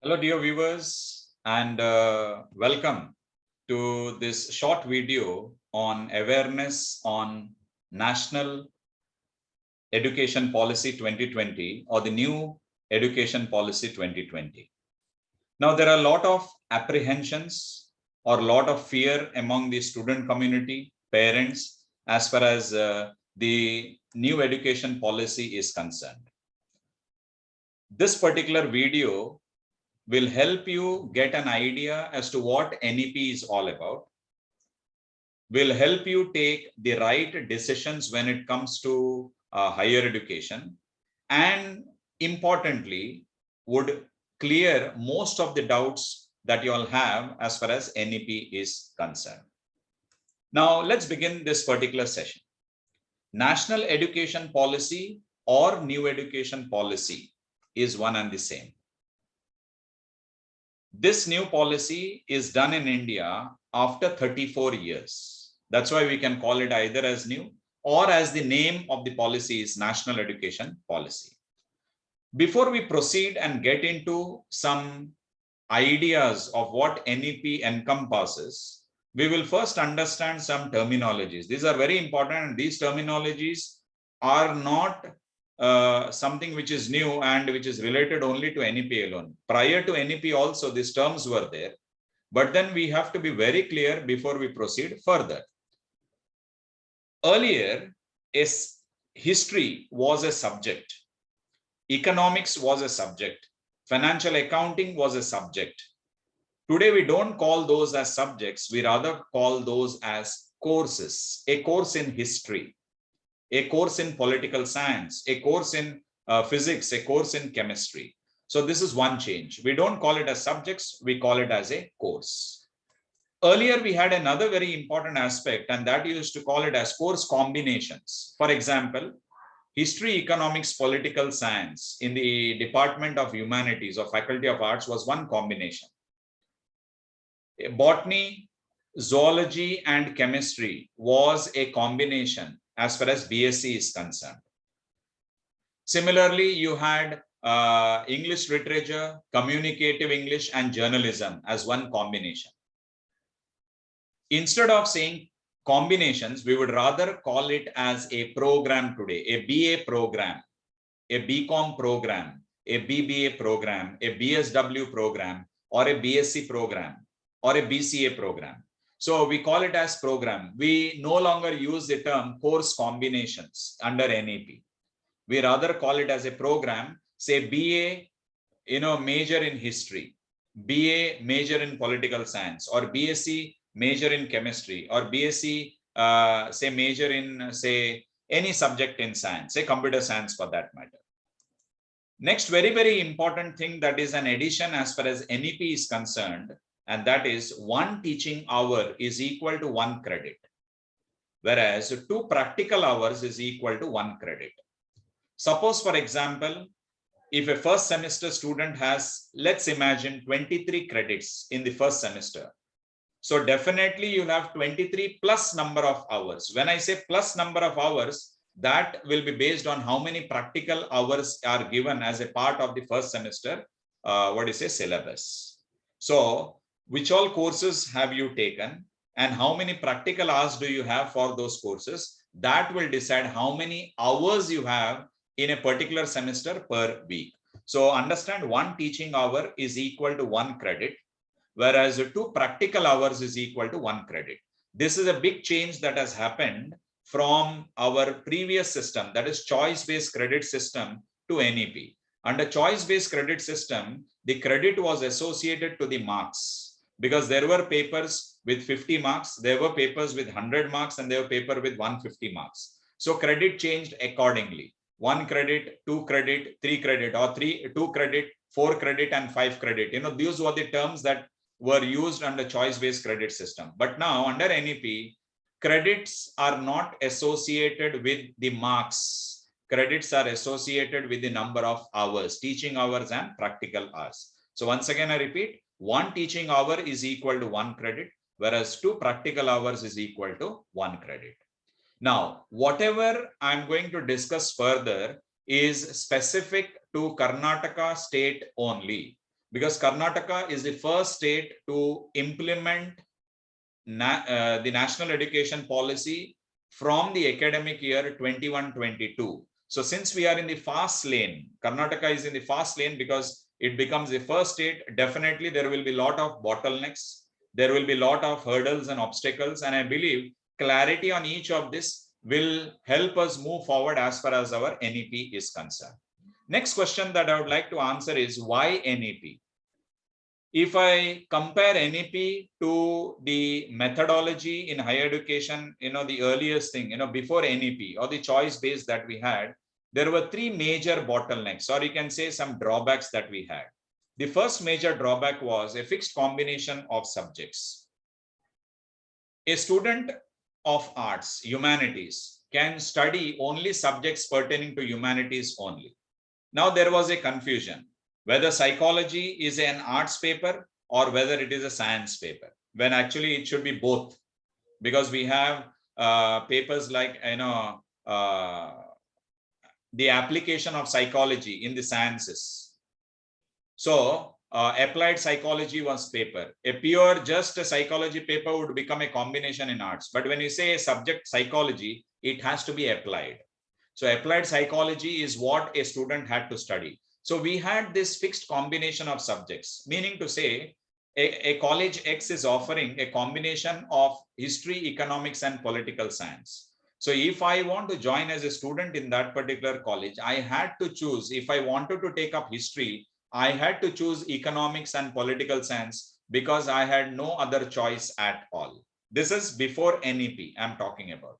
Hello, dear viewers, and welcome to this short video on awareness on National Education Policy 2020 or the new Education Policy 2020. Now, there are a lot of apprehensions or a lot of fear among the student community, parents, as far as the new education policy is concerned. This particular video will help you get an idea as to what NEP is all about, will help you take the right decisions when it comes to higher education, and importantly, would clear most of the doubts that you all have as far as NEP is concerned. Now, let's begin this particular session. National Education Policy or New Education Policy is one and the same. This new policy is done in India after 34 years. That's why we can call it either as new or as the name of the policy is National Education Policy. Before we proceed and get into some ideas of what NEP encompasses, we will first understand some terminologies. These are very important, and these terminologies are not something which is new and which is related only to NEP alone. Prior to NEP also, these terms were there, but then we have to be very clear before we proceed further. Earlier, history was a subject, economics was a subject, financial accounting was a subject. Today, we don't call those as subjects, we rather call those as courses. A course in history, a course in political science, a course in physics, a course in chemistry. So this is one change. We don't call it as subjects, we call it as a course. Earlier, we had another very important aspect, and that used to call it as course combinations. For example, history, economics, political science in the Department of Humanities or Faculty of Arts was one combination. Botany, zoology, and chemistry was a combination as far as BSc is concerned. Similarly, you had English literature, communicative English, and journalism as one combination. Instead of saying combinations, we would rather call it as a program today, a BA program, a BCom program, a BBA program, a BSW program, or a BSc program, or a BCA program. So we call it as program. We no longer use the term course combinations under NEP. We rather call it as a program, say BA, major in history, BA major in political science, or BSc major in chemistry, or BSc say major in say any subject in science, say computer science for that matter. Next, very, very important thing that is an addition as far as NEP is concerned, and that is 1 teaching hour is equal to 1 credit, whereas 2 practical hours is equal to 1 credit. Suppose, for example, if a first semester student has, let's imagine 23 credits in the first semester. So definitely you'll have 23 plus number of hours. When I say plus number of hours, that will be based on how many practical hours are given as a part of the first semester, syllabus. So which all courses have you taken and how many practical hours do you have for those courses? That will decide how many hours you have in a particular semester per week. So understand 1 teaching hour is equal to 1 credit, whereas 2 practical hours is equal to 1 credit. This is a big change that has happened from our previous system, that is choice-based credit system, to NEP. Under choice-based credit system, the credit was associated to the marks, because there were papers with 50 marks, there were papers with 100 marks, and there were papers with 150 marks. So credit changed accordingly. 1 credit, 2 credit, 3 credit, or 2 credit, 4 credit, and 5 credit. These were the terms that were used under choice-based credit system. But now under NEP, credits are not associated with the marks. Credits are associated with the number of hours, teaching hours and practical hours. So once again, I repeat, 1 teaching hour is equal to 1 credit, whereas 2 practical hours is equal to 1 credit. Now, whatever I'm going to discuss further is specific to Karnataka state only. because Karnataka is the first state to implement the national education policy from the academic year 21-22. So since we are in the fast lane, Karnataka is in the fast lane because it becomes the first state, definitely there will be a lot of bottlenecks. There will be a lot of hurdles and obstacles. And I believe clarity on each of this will help us move forward as far as our NEP is concerned. Next question that I would like to answer is why NEP? If I compare NEP to the methodology in higher education, the earliest thing, before NEP or the choice base that we had, there were three major bottlenecks, or you can say some drawbacks that we had. The first major drawback was a fixed combination of subjects. A student of arts, humanities, can study only subjects pertaining to humanities only. Now there was a confusion whether psychology is an arts paper or whether it is a science paper, when actually it should be both, because we have papers like the application of psychology in the sciences. So applied psychology was paper. A pure just a psychology paper would become a combination in arts. But when you say a subject psychology, it has to be applied. So applied psychology is what a student had to study. So we had this fixed combination of subjects, meaning to say a college X is offering a combination of history, economics, and political science. So if I want to join as a student in that particular college, I had to choose, if I wanted to take up history, I had to choose economics and political science because I had no other choice at all. This is before NEP I'm talking about.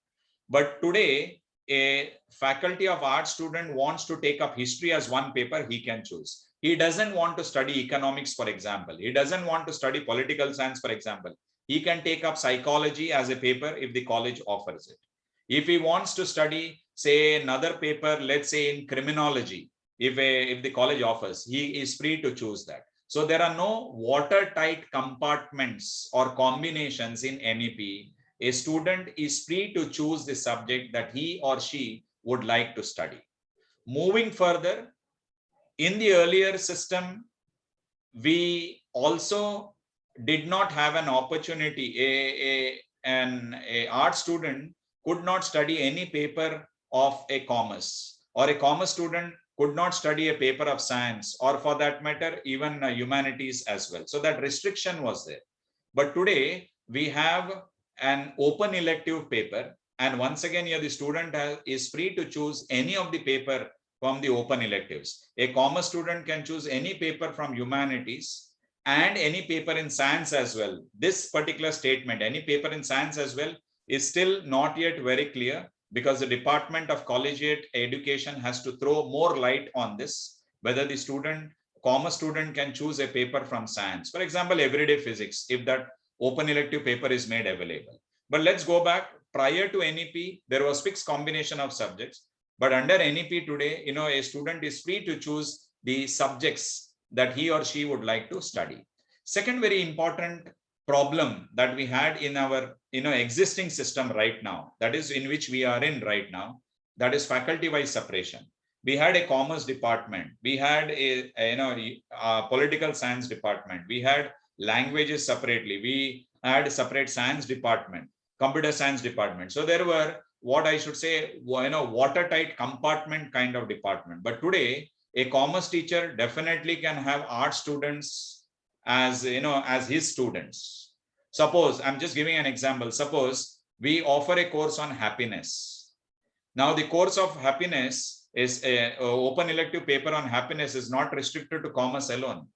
But today, a faculty of arts student wants to take up history as one paper, he can choose. He doesn't want to study economics, for example. He doesn't want to study political science, for example. He can take up psychology as a paper if the college offers it. If he wants to study, say, another paper, let's say in criminology, if the college offers, he is free to choose that. So there are no watertight compartments or combinations in NEP. A student is free to choose the subject that he or she would like to study. Moving further, in the earlier system, we also did not have an opportunity. An art student could not study any paper of a commerce, or a commerce student could not study a paper of science, or for that matter, even humanities as well. So that restriction was there. But today we have an open elective paper, and once again here the student is free to choose any of the paper from the open electives. A commerce student can choose any paper from humanities and any paper in science as well. This particular statement, any paper in science as well, is still not yet very clear, because the Department of Collegiate Education has to throw more light on this, whether the commerce student can choose a paper from science. For example, everyday physics, if that open elective paper is made available. But let's go back. Prior to NEP, there was fixed combination of subjects. But under NEP today, a student is free to choose the subjects that he or she would like to study. Second very important problem that we had in our existing system right now, that is in which we are in right now, that is faculty wise separation. We had a commerce department, we had a political science department, we had languages separately, we had a separate science department, computer science department. So there were, what I should say, watertight compartment kind of department. But today, a commerce teacher definitely can have art students as his students. Suppose, I'm just giving an example. Suppose we offer a course on happiness. Now the course of happiness is a open elective paper on happiness is not restricted to commerce alone.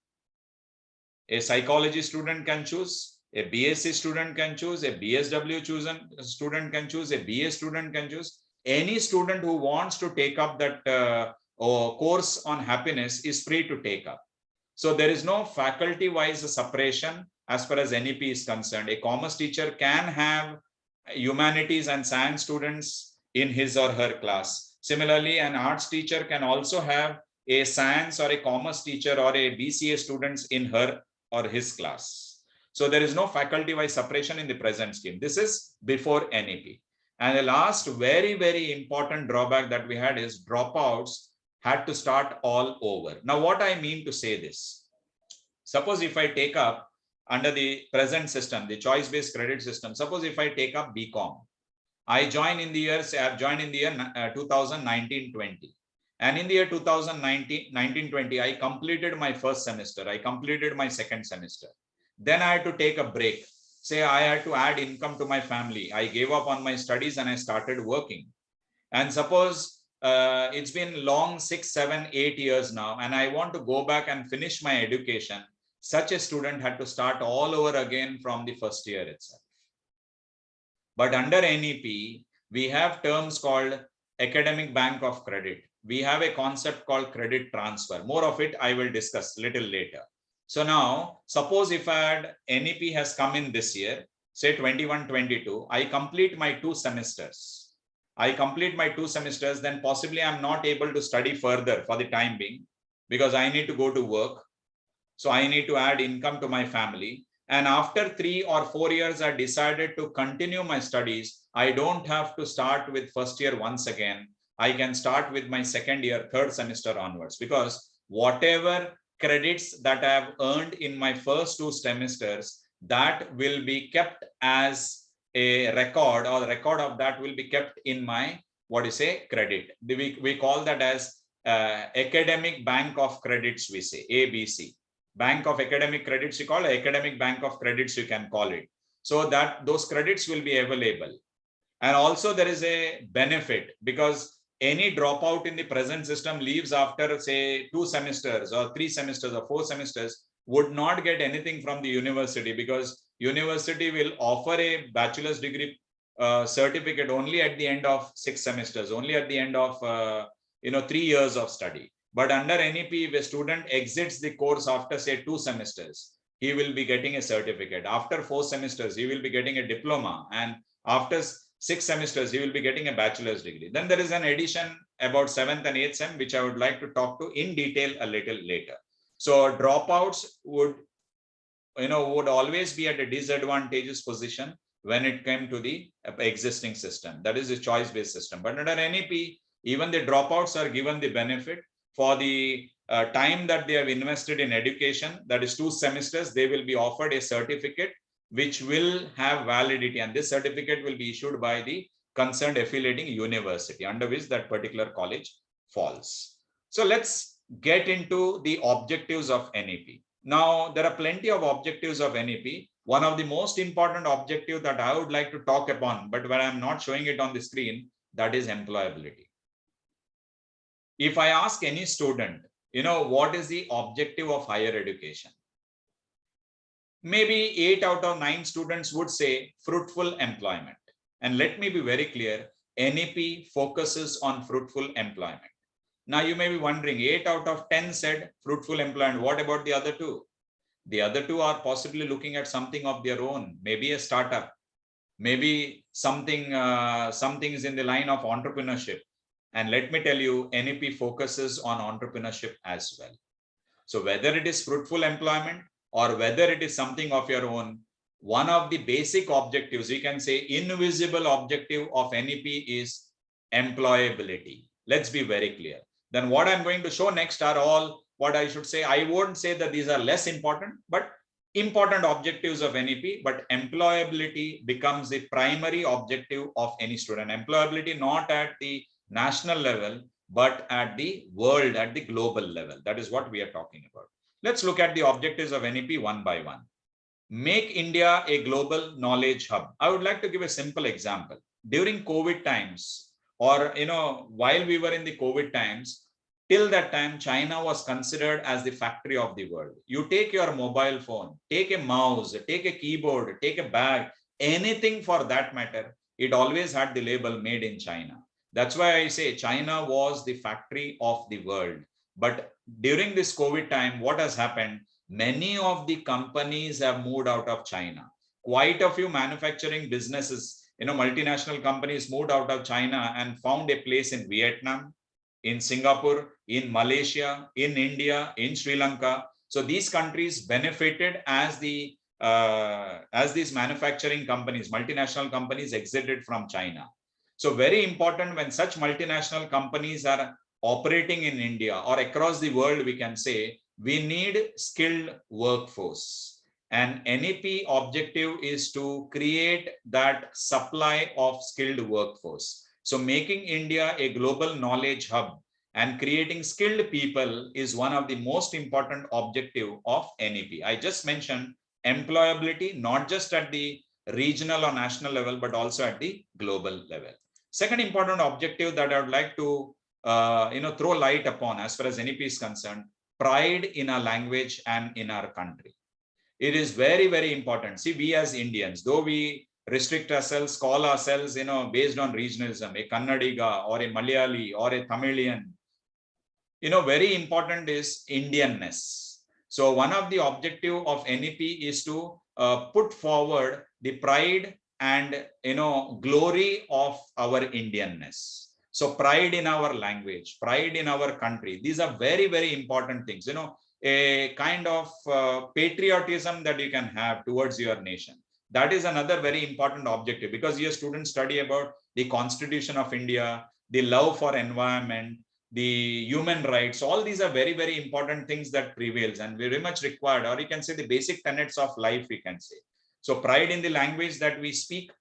A psychology student can choose, a BSc student can choose, a BSW student can choose, a BA student can choose. Any student who wants to take up that course on happiness is free to take up. So there is no faculty-wise separation as far as NEP is concerned. A commerce teacher can have humanities and science students in his or her class. Similarly, an arts teacher can also have a science or a commerce teacher or a BCA students in her or his class. So there is no faculty-wise separation in the present scheme. This is before NEP. And the last very, very important drawback that we had is dropouts had to start all over. Now, what I mean to say this, Suppose if I take up under the present system, the choice-based credit system, suppose if I take up BCom, I join in the year, say I've joined in the year 2019-20. And in the year 2019-20, I completed my first semester. I completed my second semester. Then I had to take a break. Say I had to add income to my family. I gave up on my studies and I started working. And suppose it's been long 6, 7, 8 years now, and I want to go back and finish my education. Such a student had to start all over again from the first year itself. But under NEP, we have terms called academic bank of credit. We have a concept called credit transfer. More of it I will discuss a little later. So now, suppose if I had NEP has come in this year, say 21-22, I complete my 2 semesters. Then possibly I'm not able to study further for the time being because I need to go to work. So I need to add income to my family. And after 3 or 4 years, I decided to continue my studies. I don't have to start with first year once again. I can start with my second year, third semester onwards, because whatever credits that I have earned in my first 2 semesters, that will be kept as a record, or the record of that will be kept in my, credit. We call that as academic bank of credits, we say, ABC. Bank of academic credits, you call it academic bank of credits, you can call it. So that those credits will be available. And also there is a benefit, because any dropout in the present system leaves after, say, 2 semesters or 3 semesters or 4 semesters would not get anything from the university, because university will offer a bachelor's degree certificate only at the end of 6 semesters, only at the end of 3 years of study. But under NEP, if a student exits the course after, say, 2 semesters, he will be getting a certificate. After 4 semesters, he will be getting a diploma. And after 6 semesters, he will be getting a bachelor's degree. Then there is an addition about 7th and 8th sem, which I would like to talk to in detail a little later. So dropouts would always be at a disadvantageous position when it came to the existing system. That is a choice-based system. But under NEP, even the dropouts are given the benefit for the time that they have invested in education, that is 2 semesters, they will be offered a certificate which will have validity, and this certificate will be issued by the concerned affiliating university under which that particular college falls. So let's get into the objectives of NEP. Now, there are plenty of objectives of NEP. One of the most important objective that I would like to talk upon, but when I'm not showing it on the screen, that is employability. If I ask any student, what is the objective of higher education? Maybe 8 out of 9 students would say fruitful employment. And let me be very clear, NEP focuses on fruitful employment. Now you may be wondering, 8 out of 10 said fruitful employment. What about the other 2? The other 2 are possibly looking at something of their own, maybe a startup, maybe something is in the line of entrepreneurship. And let me tell you, NEP focuses on entrepreneurship as well. So whether it is fruitful employment or whether it is something of your own, one of the basic objectives, you can say invisible objective of NEP is employability. Let's be very clear. Then what I'm going to show next are all what I should say. I won't say that these are less important, but important objectives of NEP, but employability becomes the primary objective of any student. Employability not at the national level, but at the world, at the global level. That is what we are talking about. Let's look at the objectives of NEP one by one. Make India a global knowledge hub. I would like to give a simple example. During COVID times, or while we were in the COVID times, till that time, China was considered as the factory of the world. You take your mobile phone, take a mouse, take a keyboard, take a bag, anything for that matter, it always had the label made in China. That's why I say China was the factory of the world. But during this COVID time, what has happened? Many of the companies have moved out of China. Quite a few manufacturing businesses, multinational companies moved out of China and found a place in Vietnam, in Singapore, in Malaysia, in India, in Sri Lanka. So these countries benefited as these manufacturing companies, multinational companies exited from China. So very important, when such multinational companies are operating in India or across the world, we can say we need skilled workforce. And NEP objective is to create that supply of skilled workforce. So making India a global knowledge hub and creating skilled people is one of the most important objective of NEP. I just mentioned employability, not just at the regional or national level, but also at the global level. Second important objective that I would like to throw light upon as far as NEP is concerned, pride in our language and in our country. It is very, very important. See, we as Indians, though we restrict ourselves, call ourselves, based on regionalism, a Kannadiga or a Malayali or a Tamilian, very important is Indianness. So one of the objective of NEP is to put forward the pride and glory of our Indianness. So pride in our language, pride in our country. These are very, very important things. A kind of patriotism that you can have towards your nation. That is another very important objective, because your students study about the Constitution of India, the love for environment, the human rights. All these are very, very important things that prevails and very much required, or you can say the basic tenets of life, we can say. So pride in the language that we speak,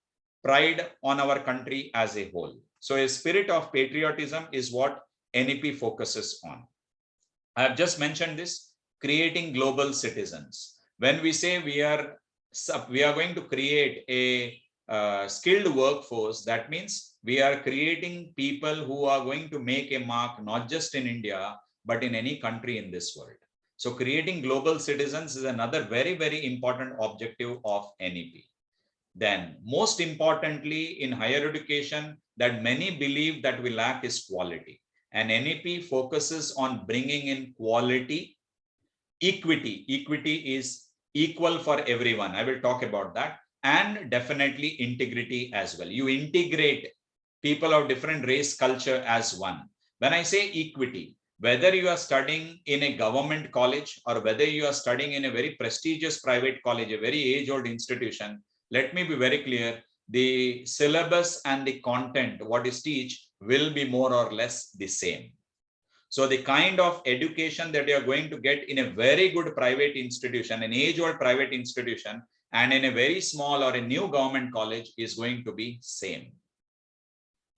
pride on our country as a whole. So a spirit of patriotism is what NEP focuses on. I have just mentioned this, creating global citizens. When we say we are going to create a skilled workforce, that means we are creating people who are going to make a mark, not just in India, but in any country in this world. So creating global citizens is another very, very important objective of NEP. Then most importantly, in higher education, that many believe that we lack is quality. And NEP focuses on bringing in quality, equity. Equity is equal for everyone. I will talk about that. And definitely integrity as well. You integrate people of different race, culture as one. When I say equity, whether you are studying in a government college or whether you are studying in a very prestigious private college, a very age-old institution, let me be very clear, the syllabus and the content, what is taught, will be more or less the same. So the kind of education that you are going to get in a very good private institution, an age-old private institution, and in a very small or a new government college is going to be same.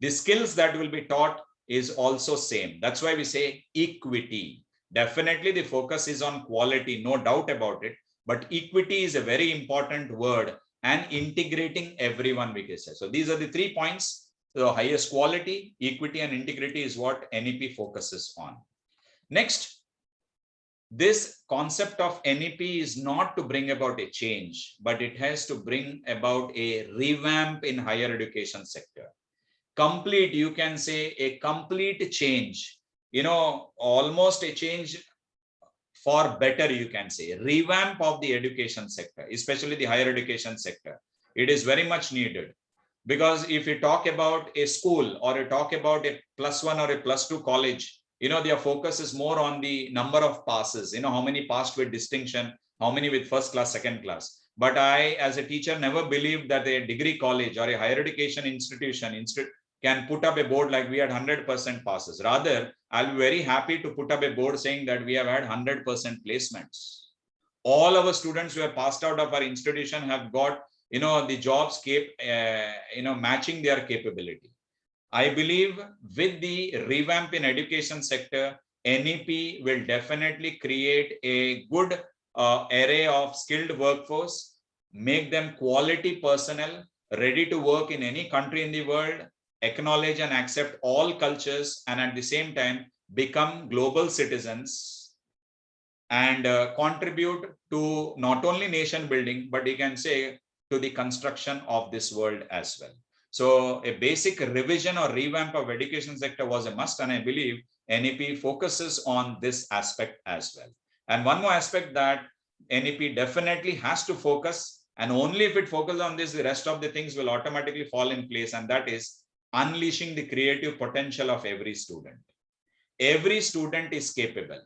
The skills that will be taught is also same. That's why we say equity. Definitely the focus is on quality, no doubt about it, but equity is a very important word, and integrating everyone, we can say. So these are the 3 points. The highest quality, equity, and integrity is what NEP focuses on. Next, this concept of NEP is not to bring about a change, but it has to bring about a revamp in higher education sector. Complete, you can say a complete change, almost a change for better, you can say, revamp of the education sector, especially the higher education sector. It is very much needed. Because if you talk about a school or you talk about a +1 or a +2 college, their focus is more on the number of passes, how many passed with distinction, how many with first class, second class. But I, as a teacher, never believed that a degree college or a higher education institution can put up a board like we had 100% passes. Rather, I'll be very happy to put up a board saying that we have had 100% placements. All our students who have passed out of our institution have got the jobs matching their capability. I believe with the revamp in education sector, NEP will definitely create a good array of skilled workforce, make them quality personnel, ready to work in any country in the world, acknowledge and accept all cultures, and at the same time become global citizens and contribute to not only nation building, but you can say to the construction of this world as well. So a basic revision or revamp of education sector was a must, and I believe NEP focuses on this aspect as well. And one more aspect that NEP definitely has to focus, and only if it focuses on this, the rest of the things will automatically fall in place, and that is unleashing the creative potential of every student. Every student is capable.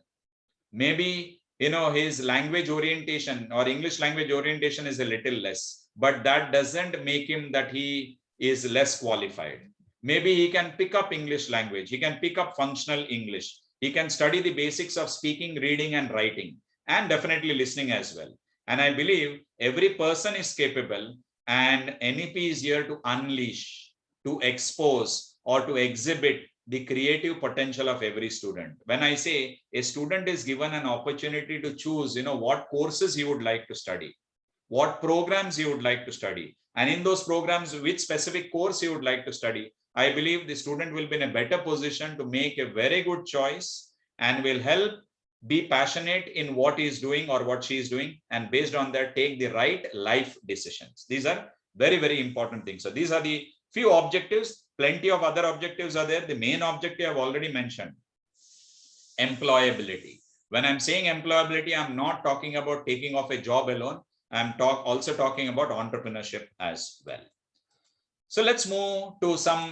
Maybe his language orientation or English language orientation is a little less, but that doesn't make him that he is less qualified. Maybe he can pick up English language, he can pick up functional English, He can study the basics of speaking, reading, and writing, and definitely listening as well. And I believe every person is capable, and NEP is here to unleash, to expose, or to exhibit the creative potential of every student. When I say a student is given an opportunity to choose, what courses he would like to study, what programs he would like to study, and in those programs, which specific course he would like to study, I believe the student will be in a better position to make a very good choice and will help be passionate in what he is doing or what she is doing, and based on that, take the right life decisions. These are very, very important things. So these are the few objectives. Plenty of other objectives are there. The main objective I've already mentioned, employability. When I'm saying employability, I'm not talking about taking off a job alone. I'm also talking about entrepreneurship as well. So let's move to some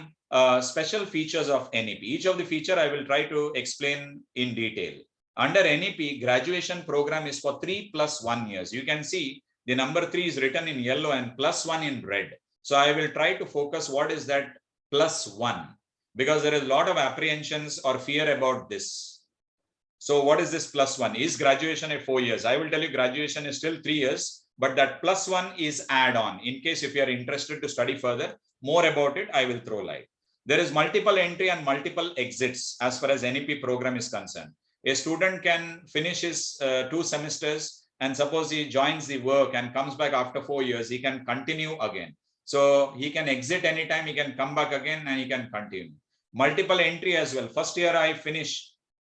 special features of NEP. Each of the feature I will try to explain in detail. Under NEP, graduation program is for 3 + 1 years. You can see the number 3 is written in yellow and +1 in red. So I will try to focus what is that +1, because there is a lot of apprehensions or fear about this. So what is this +1? Is graduation a 4 years? I will tell you graduation is still 3 years, but that +1 is add-on. In case if you are interested to study further, more about it, I will throw light. There is multiple entry and multiple exits as far as NEP program is concerned. A student can finish his 2 semesters, and suppose he joins the work and comes back after 4 years, he can continue again. So he can exit anytime, he can come back again, and he can continue. Multiple entry as well. First year I finish,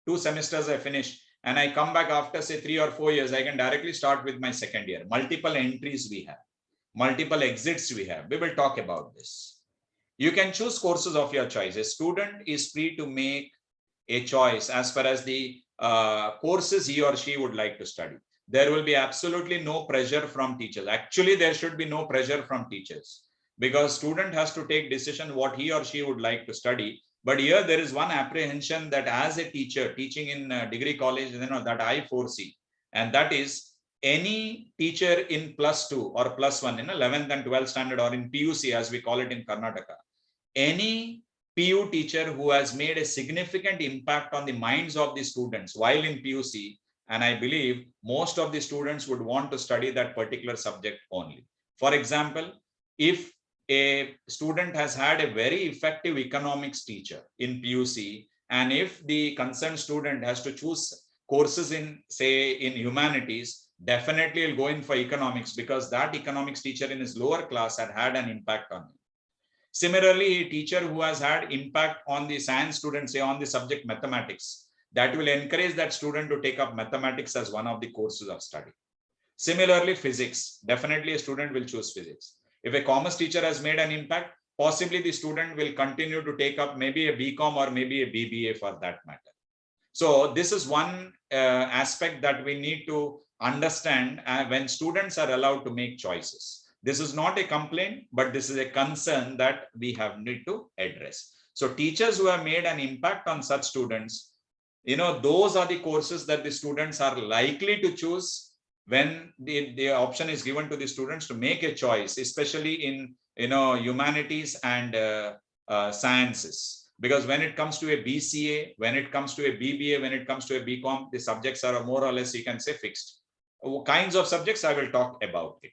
2 semesters I finish, and I come back after say 3 or 4 years, I can directly start with my second year. Multiple entries we have, multiple exits we have. We will talk about this. You can choose courses of your choice. A student is free to make a choice as far as the courses he or she would like to study. There will be absolutely no pressure from teachers. Actually, there should be no pressure from teachers, because student has to take decision what he or she would like to study. But here there is one apprehension that as a teacher teaching in degree college, that I foresee, and that is any teacher in +2 or +1 in 11th and 12th standard, or in PUC as we call it in Karnataka, any PU teacher who has made a significant impact on the minds of the students while in PUC, and I believe most of the students would want to study that particular subject only. For example, if a student has had a very effective economics teacher in PUC, and if the concerned student has to choose courses in, say, in humanities, definitely he'll go in for economics, because that economics teacher in his lower class had an impact on him. Similarly, a teacher who has had impact on the science student, say on the subject mathematics, that will encourage that student to take up mathematics as one of the courses of study. Similarly, physics, definitely a student will choose physics. If a commerce teacher has made an impact, possibly the student will continue to take up maybe a BCom or maybe a BBA for that matter. So this is one aspect that we need to understand when students are allowed to make choices. This is not a complaint, but this is a concern that we need to address. So teachers who have made an impact on such students, those are the courses that the students are likely to choose when the option is given to the students to make a choice, especially in humanities and sciences. Because when it comes to a BCA, when it comes to a BBA, when it comes to a BCom, the subjects are more or less, you can say, fixed. Kinds of subjects I will talk about it.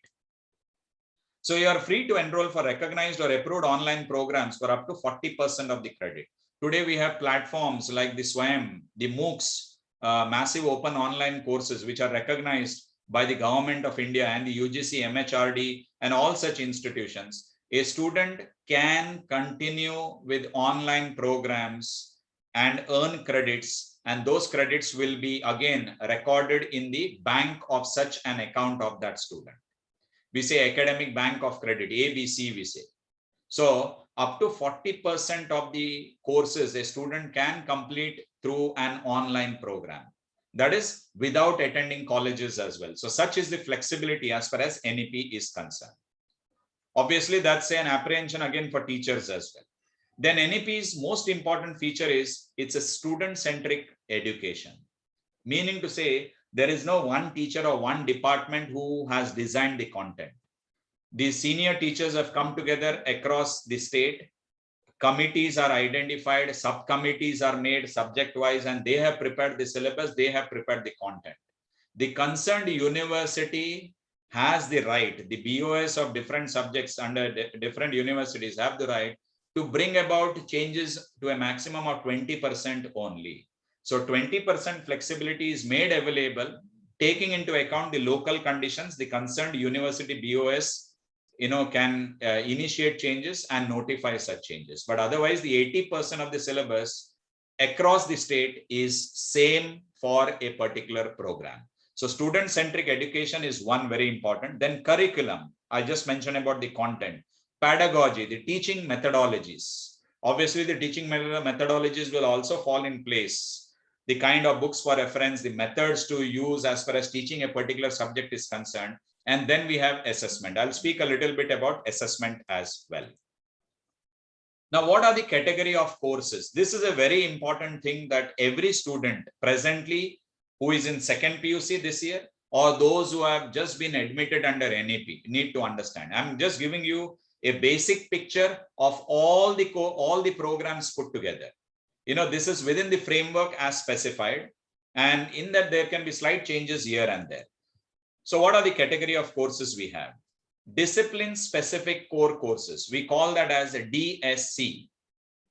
So you are free to enroll for recognized or approved online programs for up to 40% of the credit. Today we have platforms like the SWAYAM, the MOOCs, massive open online courses which are recognized by the government of India and the UGC, MHRD, and all such institutions. A student can continue with online programs and earn credits, and those credits will be again recorded in the bank of such an account of that student. We say academic bank of credit, ABC we say. So up to 40% of the courses a student can complete through an online program. That is without attending colleges as well. So such is the flexibility as far as NEP is concerned. Obviously, that's an apprehension again for teachers as well. Then NEP's most important feature is it's a student-centric education. Meaning to say, there is no one teacher or one department who has designed the content. The senior teachers have come together across the state committees are identified, subcommittees are made subject-wise, and they have prepared the syllabus, they have prepared the content. The concerned university has the right, the BOS of different subjects under different universities have the right to bring about changes to a maximum of 20% only. So 20% flexibility is made available, taking into account the local conditions. The concerned university BOS can initiate changes and notify such changes. But otherwise, the 80% of the syllabus across the state is same for a particular program. So student-centric education is one very important. Then curriculum, I just mentioned about the content. Pedagogy, the teaching methodologies. Obviously, the teaching methodologies will also fall in place. The kind of books for reference, the methods to use as far as teaching a particular subject is concerned. And then we have assessment. I'll speak a little bit about assessment as well. Now, what are the category of courses? This is a very important thing that every student presently who is in second PUC this year, or those who have just been admitted under NEP need to understand. I'm just giving you a basic picture of all the programs put together. This is within the framework as specified, and in that there can be slight changes here and there. So what are the category of courses we have? Discipline specific core courses. We call that as a DSC.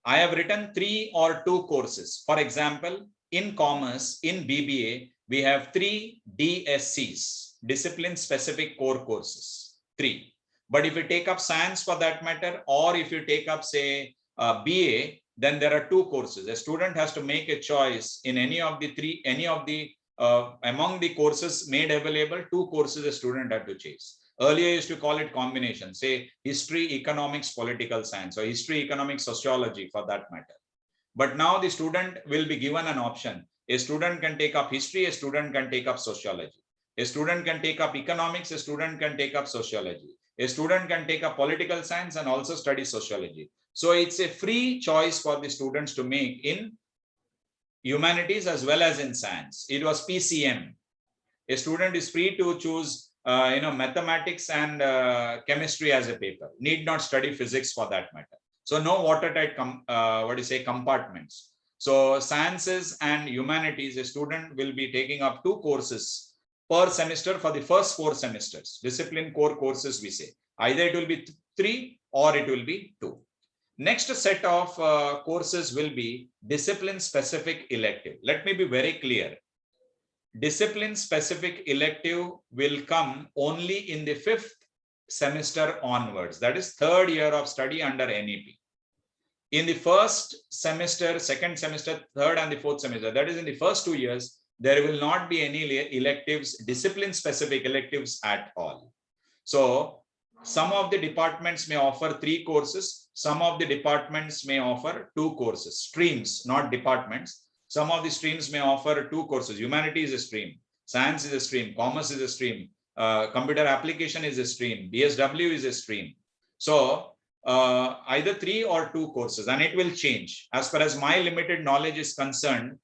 I have written 3 or 2 courses. For example, in commerce, in BBA, we have 3 DSCs, discipline specific core courses, 3. But if you take up science for that matter, or if you take up say BA, then there are 2 courses. A student has to make a choice in any of the 3, among the courses made available, 2 courses a student had to choose. Earlier, used to call it combination, say history, economics, political science, or history, economics, sociology for that matter. But now the student will be given an option. A student can take up history, a student can take up sociology. A student can take up economics, a student can take up sociology. A student can take up political science and also study sociology. So it's a free choice for the students to make in humanities as well as in science. It was PCM. A student is free to choose mathematics and chemistry as a paper, need not study physics for that matter. So no watertight compartments. So sciences and humanities, a student will be taking up 2 courses per semester for the first 4 semesters. Discipline core courses, we say. Either it will be 3 or it will be 2. Next set of courses will be discipline specific elective. Let me be very clear. Discipline specific elective will come only in the 5th semester onwards. That is 3rd year of study under NEP. In the first semester, second semester, 3rd and the 4th semester, that is in the first 2 years, there will not be any electives, discipline specific electives at all. So some of the departments may offer 3 courses. Some of the departments may offer 2 courses, streams, not departments. Some of the streams may offer 2 courses. Humanity is a stream, science is a stream, commerce is a stream, computer application is a stream, BSW is a stream. So either 3 or 2 courses, and it will change. As far as my limited knowledge is concerned,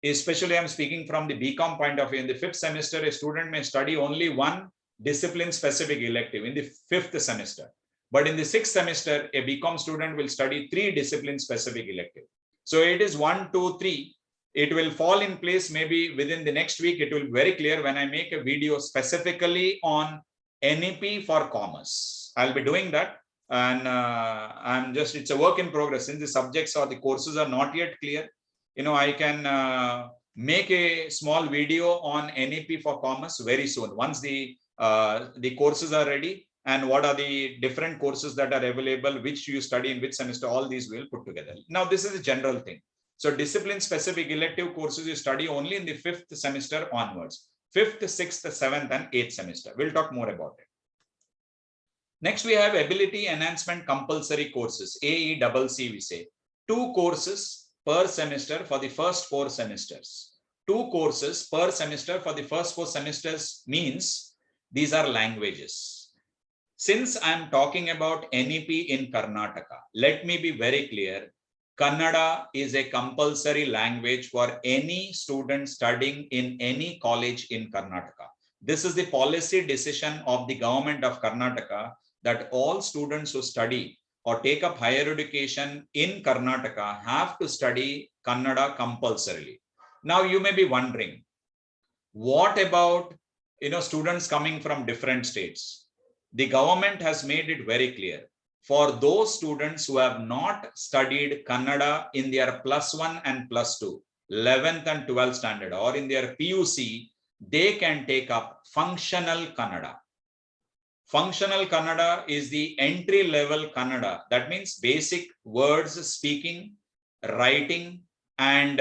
especially I'm speaking from the BCom point of view, in the 5th semester, a student may study only 1 discipline specific elective in the 5th semester. But in the 6th semester, a BCom student will study 3 discipline specific elective. So it is 1, 2, 3. It will fall in place maybe within the next week. It will be very clear when I make a video specifically on NEP for commerce. I'll be doing that. And it's a work in progress. Since the subjects or the courses are not yet clear, I can make a small video on NEP for commerce very soon. Once the courses are ready and what are the different courses that are available, which you study in which semester, all these will put together. Now, this is a general thing. So discipline specific elective courses you study only in the 5th semester onwards, 5th, 6th, 7th and 8th semester. We'll talk more about it. Next, we have ability enhancement compulsory courses, AECC we say. 2 courses per semester for the first 4 semesters. 2 courses per semester for the first 4 semesters means these are languages. Since I'm talking about NEP in Karnataka, let me be very clear. Kannada is a compulsory language for any student studying in any college in Karnataka. This is the policy decision of the government of Karnataka that all students who study or take up higher education in Karnataka have to study Kannada compulsorily. Now you may be wondering, what about students coming from different states? The government has made it very clear. For those students who have not studied Kannada in their +1 and +2, 11th and 12th standard, or in their PUC, they can take up functional Kannada. Functional Kannada is the entry level Kannada. That means basic words speaking, writing, and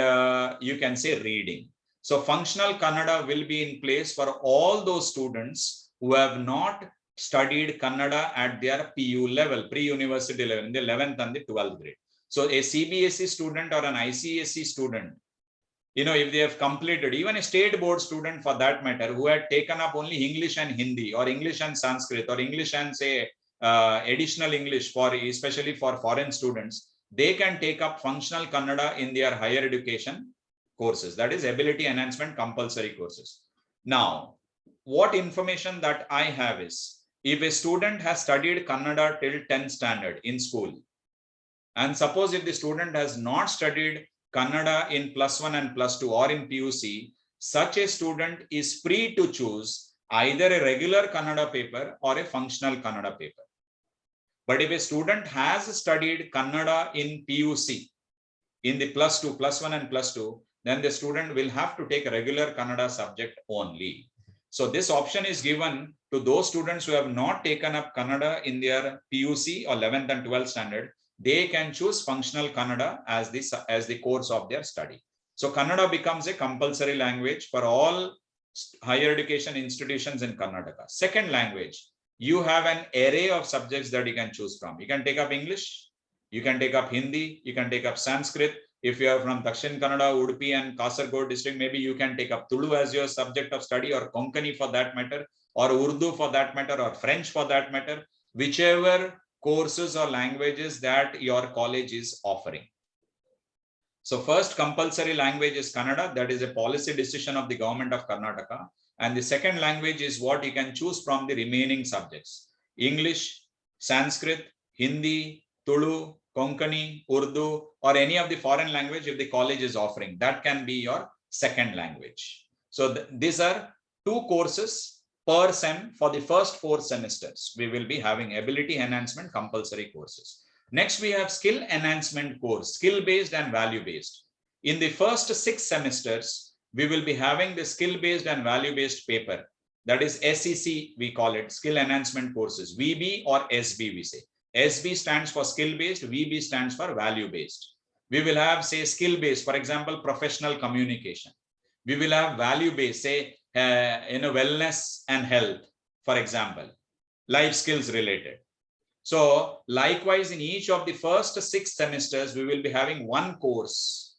you can say reading. So functional Kannada will be in place for all those students who have not studied Kannada at their PU level, pre-university level, in the 11th and the 12th grade. So a CBSE student or an ICSE student, if they have completed, even a state board student for that matter, who had taken up only English and Hindi, or English and Sanskrit, or English and say additional English, for especially for foreign students, they can take up functional Kannada in their higher education courses, that is ability enhancement compulsory courses. Now, what information that I have is, if a student has studied Kannada till 10th standard in school, and suppose if the student has not studied Kannada in +1 and +2 or in PUC, such a student is free to choose either a regular Kannada paper or a functional Kannada paper. But if a student has studied Kannada in PUC, in the +2, +1 and +2, then the student will have to take a regular Kannada subject only. So this option is given to those students who have not taken up Kannada in their PUC or 11th and 12th standard. They can choose functional Kannada as the course of their study. So Kannada becomes a compulsory language for all higher education institutions in Karnataka. Second language, you have an array of subjects that you can choose from. You can take up English, you can take up Hindi, you can take up Sanskrit. If you are from Dakshin Kannada, Udupi and Kasaragod district, maybe you can take up Tulu as your subject of study, or Konkani for that matter, or Urdu for that matter, or French for that matter, whichever courses or languages that your college is offering. So first compulsory language is Kannada. That is a policy decision of the government of Karnataka. And the second language is what you can choose from the remaining subjects: English, Sanskrit, Hindi, Tulu, Konkani, Urdu, or any of the foreign language if the college is offering. That can be your second language. So these are 2 courses per sem for the first 4 semesters. We will be having ability enhancement compulsory courses. Next, we have skill enhancement course, skill-based and value-based. In the first 6 semesters, we will be having the skill-based and value-based paper. That is SEC, we call it, skill enhancement courses, VB or SB we say. SB stands for skill-based, VB stands for value-based. We will have, say, skill-based, for example, professional communication. We will have value-based, say, wellness and health, for example, life skills related. So likewise, in each of the first 6 semesters, we will be having 1 course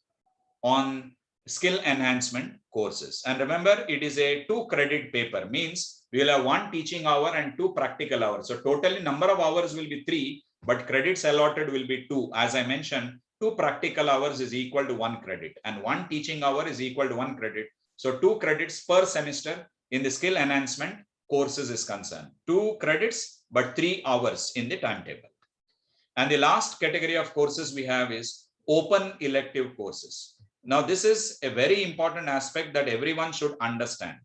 on skill enhancement courses. And remember, it is a 2-credit paper, means we will have 1 teaching hour and 2 practical hours. So totally number of hours will be 3, but credits allotted will be 2. As I mentioned, 2 practical hours is equal to 1 credit, and 1 teaching hour is equal to 1 credit. So 2 credits per semester in the skill enhancement courses is concerned. 2 credits, but 3 hours in the timetable. And the last category of courses we have is open elective courses. Now, this is a very important aspect that everyone should understand.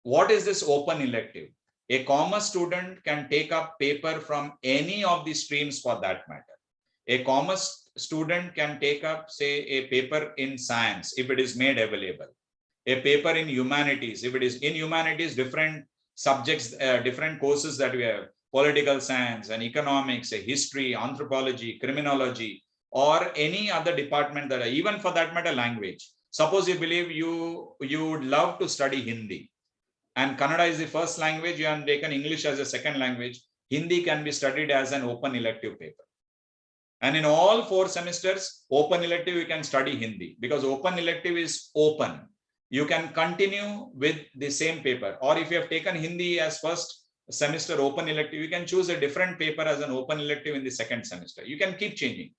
What is this open elective? A commerce student can take up paper from any of the streams for that matter. A commerce student can take up, say, a paper in science if it is made available. A paper in humanities, if it is in humanities, different subjects, different courses that we have, political science and economics, history, anthropology, criminology, or any other department that are, even for that matter, language. Suppose you believe you would love to study Hindi, and Kannada is the first language, you have taken English as a second language. Hindi can be studied as an open elective paper. And in all 4 semesters, open elective, you can study Hindi, because open elective is open. You can continue with the same paper. Or if you have taken Hindi as first semester open elective, you can choose a different paper as an open elective in the second semester. You can keep changing.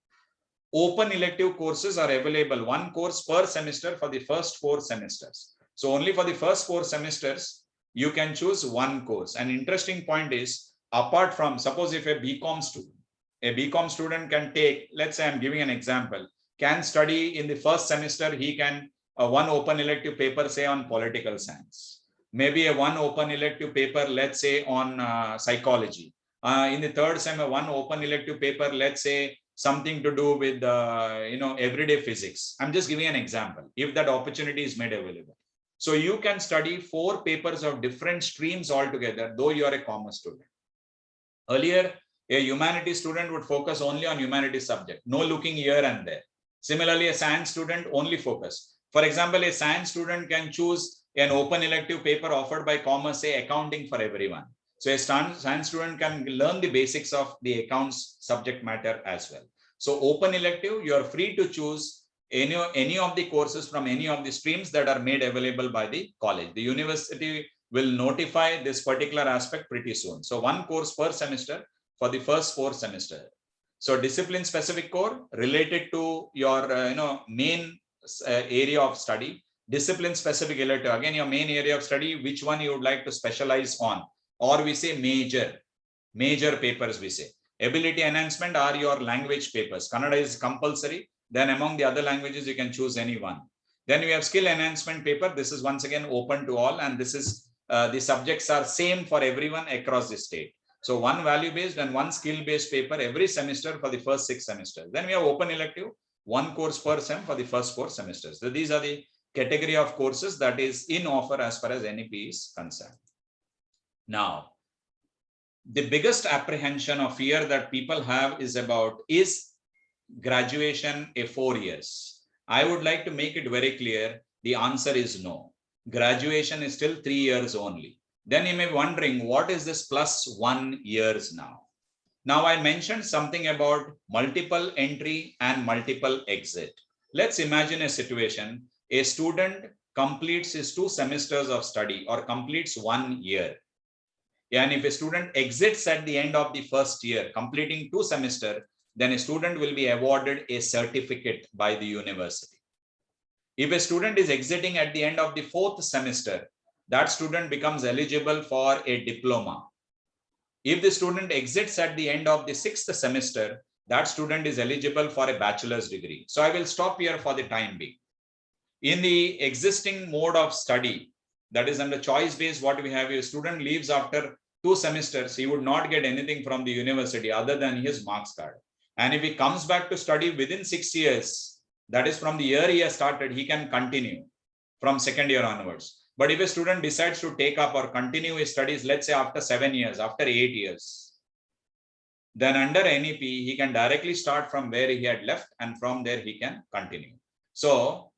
Open elective courses are available, 1 course per semester for the first 4 semesters. So only for the first 4 semesters, you can choose 1 course. An interesting point is, apart from, suppose if a BCom student, A BCom student can take, let's say I'm giving an example, can study in the first semester, he can one open elective paper, say on political science, maybe a one open elective paper, let's say on psychology. In the third sem, one open elective paper, let's say something to do with everyday physics. I'm just giving an example, if that opportunity is made available. So you can study 4 papers of different streams altogether, though you are a commerce student. Earlier, a humanities student would focus only on humanities subject, no looking here and there. Similarly, a science student only focus. For example, a science student can choose an open elective paper offered by commerce, say accounting for everyone. So a science student can learn the basics of the accounts subject matter as well. So open elective, you are free to choose any of the courses from any of the streams that are made available by the college. The university will notify this particular aspect pretty soon. So one course per semester for the first 4 semesters. So discipline specific core related to your main area of study. Discipline specific elective, again your main area of study, which one you would like to specialize on, or we say major papers we say. Ability enhancement are your language papers. Kannada is compulsory. Then among the other languages, you can choose any one. Then we have skill enhancement paper. This is once again open to all, and this is the subjects are same for everyone across the state. So one value based and one skill based paper every semester for the first 6 semesters. Then we have open elective, one course per sem for the first 4 semesters. So these are the category of courses that is in offer as far as NEP is concerned. Now, the biggest apprehension or fear that people have is graduation a 4 years? I would like to make it very clear. The answer is no. Graduation is still 3 years only. Then you may be wondering, what is this plus 1 years now? Now I mentioned something about multiple entry and multiple exit. Let's imagine a situation. A student completes his 2 semesters of study or completes 1 year. And if a student exits at the end of the first year, completing 2 semesters, then a student will be awarded a certificate by the university. If a student is exiting at the end of the 4th semester, that student becomes eligible for a diploma. If the student exits at the end of the 6th semester, that student is eligible for a bachelor's degree. So I will stop here for the time being. In the existing mode of study, that is under choice based, what we have, a student leaves after 2 semesters, he would not get anything from the university other than his marks card. And if he comes back to study within 6 years, that is from the year he has started, he can continue from 2nd year onwards. But if a student decides to take up or continue his studies, let's say after 7 years, after 8 years, then under NEP, he can directly start from where he had left, and from there he can continue. So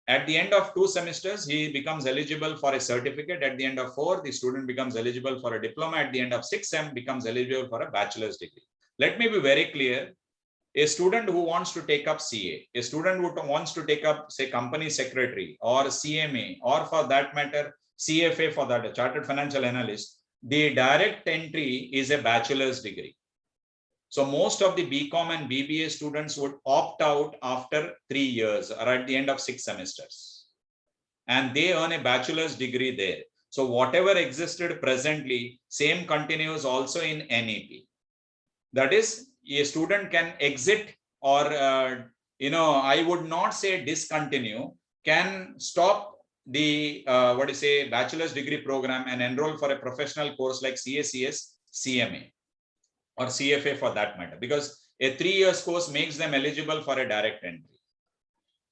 at the end of 2 semesters, he becomes eligible for a certificate. At the end of 4, the student becomes eligible for a diploma. At the end of 6 sem, becomes eligible for a bachelor's degree. Let me be very clear. A student who wants to take up CA, a student who wants to take up, say, company secretary or CMA, or for that matter, CFA, for that, a chartered financial analyst, the direct entry is a bachelor's degree. So most of the BCom and BBA students would opt out after 3 years or at the end of 6 semesters. And they earn a bachelor's degree there. So whatever existed presently, same continues also in NEP. That is, a student can exit or, I would not say discontinue, can stop the, bachelor's degree program and enroll for a professional course like CACS, CMA. Or CFA for that matter, because a 3 years course makes them eligible for a direct entry.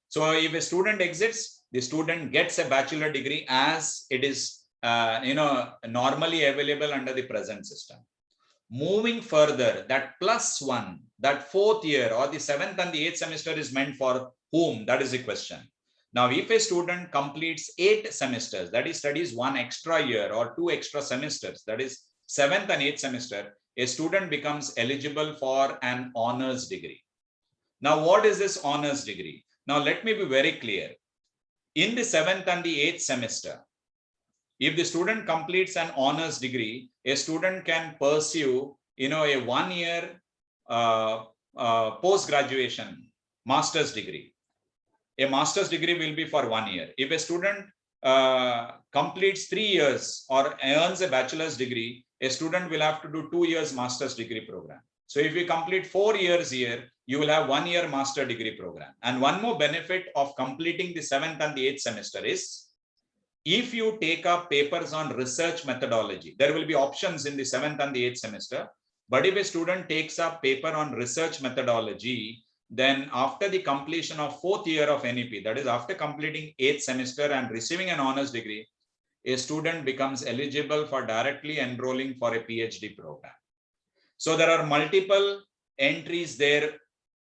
So if a student exits, the student gets a bachelor degree as it is, normally available under the present system. Moving further, that plus 1, that 4th year or the 7th and the 8th semester is meant for whom? That is the question. Now, if a student completes 8 semesters, that is studies 1 extra year or 2 extra semesters, that is 7th and 8th semester, a student becomes eligible for an honors degree. Now, what is this honors degree? Now, let me be very clear. In the 7th and the 8th semester, if the student completes an honors degree, a student can pursue, a 1 year post-graduation master's degree. A master's degree will be for 1 year. If a student completes 3 years or earns a bachelor's degree, a student will have to do 2 years master's degree program. So if you complete 4 years here, you will have 1 year master degree program. And one more benefit of completing the 7th and the 8th semester is, if you take up papers on research methodology, there will be options in the 7th and the 8th semester. But if a student takes up paper on research methodology, then after the completion of 4th year of NEP, that is after completing 8th semester and receiving an honors degree, a student becomes eligible for directly enrolling for a PhD program. So there are multiple entries there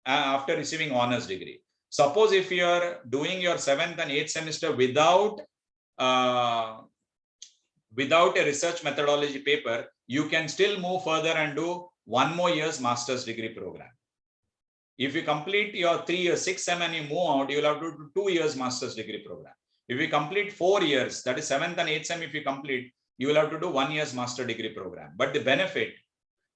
after receiving honors degree. Suppose if you are doing your 7th and 8th semester without a research methodology paper, you can still move further and do 1 more year's master's degree program. If you complete your 3 years, 6 sem and you move out, you will have to do 2 years master's degree program. If you complete 4 years, that is 7th and 8th sem, if you complete, you will have to do 1 year's master degree program. But the benefit,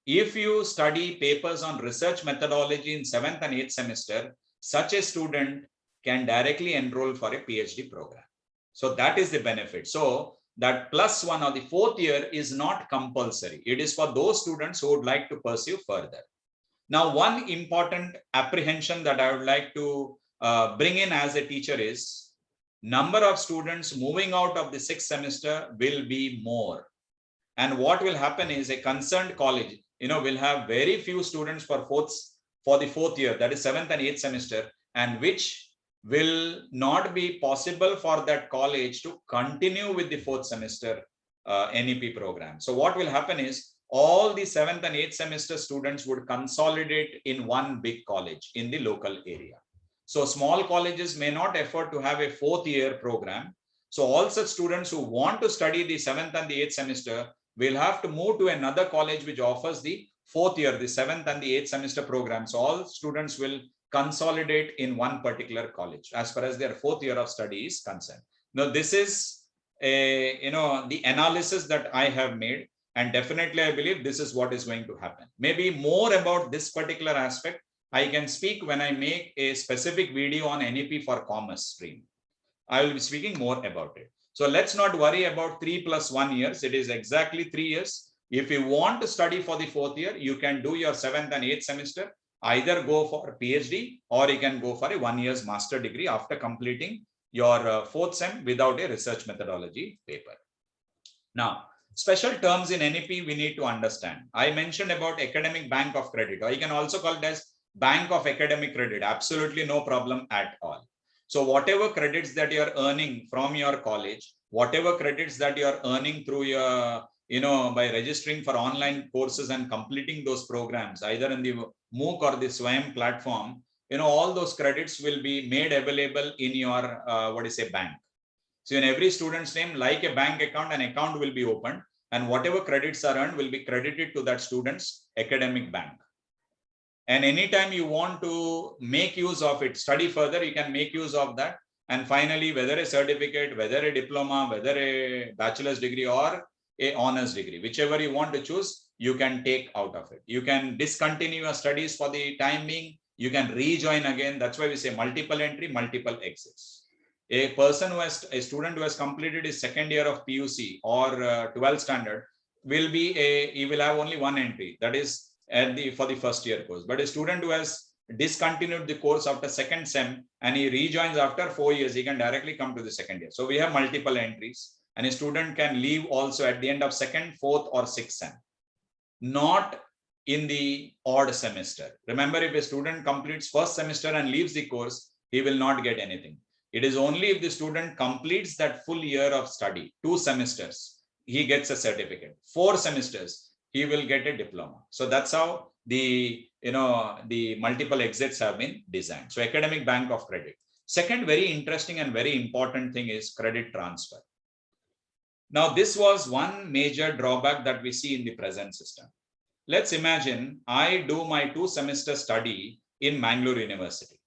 if you study papers on research methodology in 7th and 8th semester, such a student can directly enroll for a PhD program. So that is the benefit. So that +1 or the 4th year is not compulsory. It is for those students who would like to pursue further. Now, one important apprehension that I would like to bring in as a teacher is, number of students moving out of the 6th semester will be more. And what will happen is, a concerned college, will have very few students for the 4th year, that is 7th and 8th semester, and which will not be possible for that college to continue with the 4th semester NEP program. So what will happen is, all the 7th and 8th semester students would consolidate in one big college in the local area. So small colleges may not afford to have a 4th year program. So all such students who want to study the 7th and the 8th semester will have to move to another college which offers the 4th year, the 7th and the 8th semester program. So all students will consolidate in one particular college as far as their 4th year of study is concerned. Now, this is the analysis that I have made, and definitely I believe this is what is going to happen. Maybe more about this particular aspect I can speak when I make a specific video on NEP for commerce stream. I will be speaking more about it. So let's not worry about 3 + 1 years. It is exactly 3 years. If you want to study for the 4th year, you can do your 7th and 8th semester, either go for a PhD or you can go for a 1 year's master degree after completing your 4th sem without a research methodology paper. Now, special terms in NEP we need to understand. I mentioned about academic bank of credit, or you can also call it as bank of academic credit. Absolutely no problem at all. So whatever credits that you're earning from your college, whatever credits that you're earning through your, by registering for online courses and completing those programs, either in the MOOC or the SWAYAM platform, all those credits will be made available in your, bank. So in every student's name, like a bank account, an account will be opened, and whatever credits are earned will be credited to that student's academic bank. And anytime you want to make use of it, study further, you can make use of that. And finally, whether a certificate, whether a diploma, whether a bachelor's degree or a honors degree, whichever you want to choose, you can take out of it. You can discontinue your studies for the time being. You can rejoin again. That's why we say multiple entry, multiple exits. A student who has completed his 2nd year of PUC or 12th standard he will have only one entry, that is for the 1st year course. But a student who has discontinued the course after 2nd sem and he rejoins after 4 years, he can directly come to the 2nd year. So we have multiple entries, and a student can leave also at the end of 2nd, 4th or 6th sem, not in the odd semester. Remember, if a student completes 1st semester and leaves the course, he will not get anything. It is only if the student completes that full year of study, 2 semesters, he gets a certificate. 4 semesters, he will get a diploma. So that's how the multiple exits have been designed. So academic bank of credit. Second very interesting and very important thing is credit transfer. Now, this was one major drawback that we see in the present system. Let's imagine I do my 2-semester study in Mangalore University.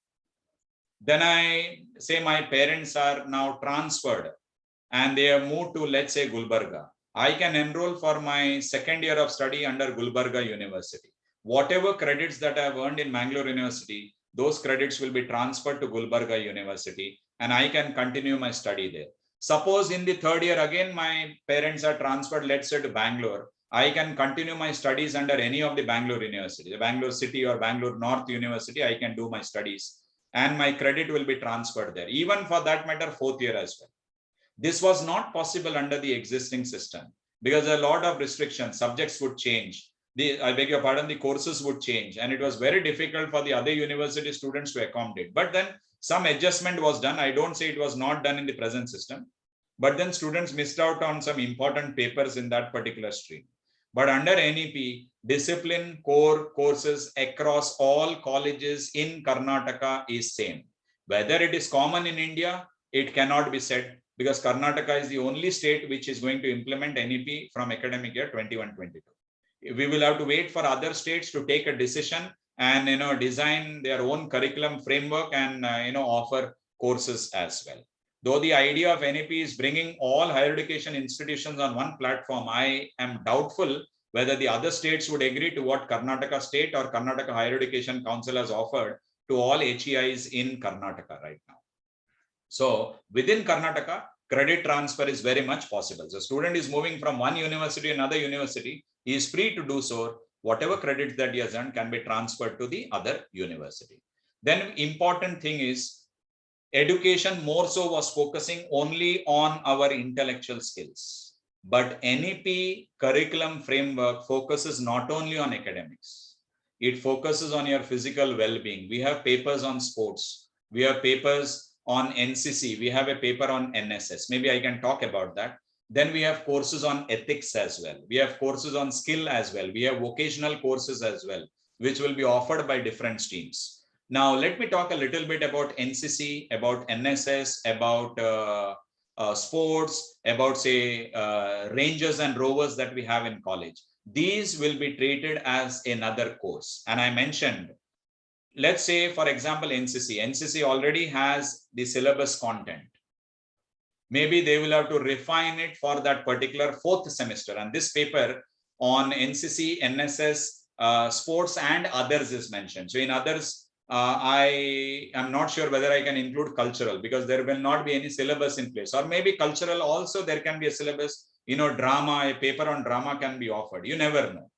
Then I say my parents are now transferred and they have moved to, let's say, Gulbarga. I can enroll for my 2nd year of study under Gulbarga University. Whatever credits that I have earned in Mangalore University, those credits will be transferred to Gulbarga University and I can continue my study there. Suppose in the 3rd year, again, my parents are transferred, let's say, to Bangalore. I can continue my studies under any of the Bangalore University, the Bangalore City or Bangalore North University. I can do my studies and my credit will be transferred there. Even for that matter, fourth year as well. This was not possible under the existing system because a lot of restrictions, subjects would change. I beg your pardon, the courses would change, and it was very difficult for the other university students to accommodate. But then some adjustment was done. I don't say it was not done in the present system, but then students missed out on some important papers in that particular stream. But under NEP, discipline core courses across all colleges in Karnataka is same. Whether it is common in India, it cannot be said, because Karnataka is the only state which is going to implement NEP from academic year 21-22. We will have to wait for other states to take a decision and design their own curriculum framework and offer courses as well. Though the idea of NEP is bringing all higher education institutions on one platform, I am doubtful whether the other states would agree to what Karnataka State or Karnataka Higher Education Council has offered to all HEIs in Karnataka right now. So within Karnataka, credit transfer is very much possible. So student is moving from one university to another university, he is free to do so. Whatever credits that he has earned can be transferred to the other university. Then important thing is, education more so was focusing only on our intellectual skills. But NEP curriculum framework focuses not only on academics, it focuses on your physical well-being. We have papers on sports, we have papers on NCC, we have a paper on NSS. Maybe I can talk about that. Then we have courses on ethics as well. We have courses on skill as well. We have vocational courses as well, which will be offered by different streams. Now, let me talk a little bit about NCC, about NSS, about sports, about say Rangers and Rovers that we have in college. These will be treated as another course. And I mentioned, let's say, for example, NCC. NCC already has the syllabus content. Maybe they will have to refine it for that particular fourth semester. And this paper on NCC, NSS, sports and others is mentioned. So in others, I am not sure whether I can include cultural, because there will not be any syllabus in place. Or maybe cultural also there can be a syllabus, drama, a paper on drama can be offered. You never know.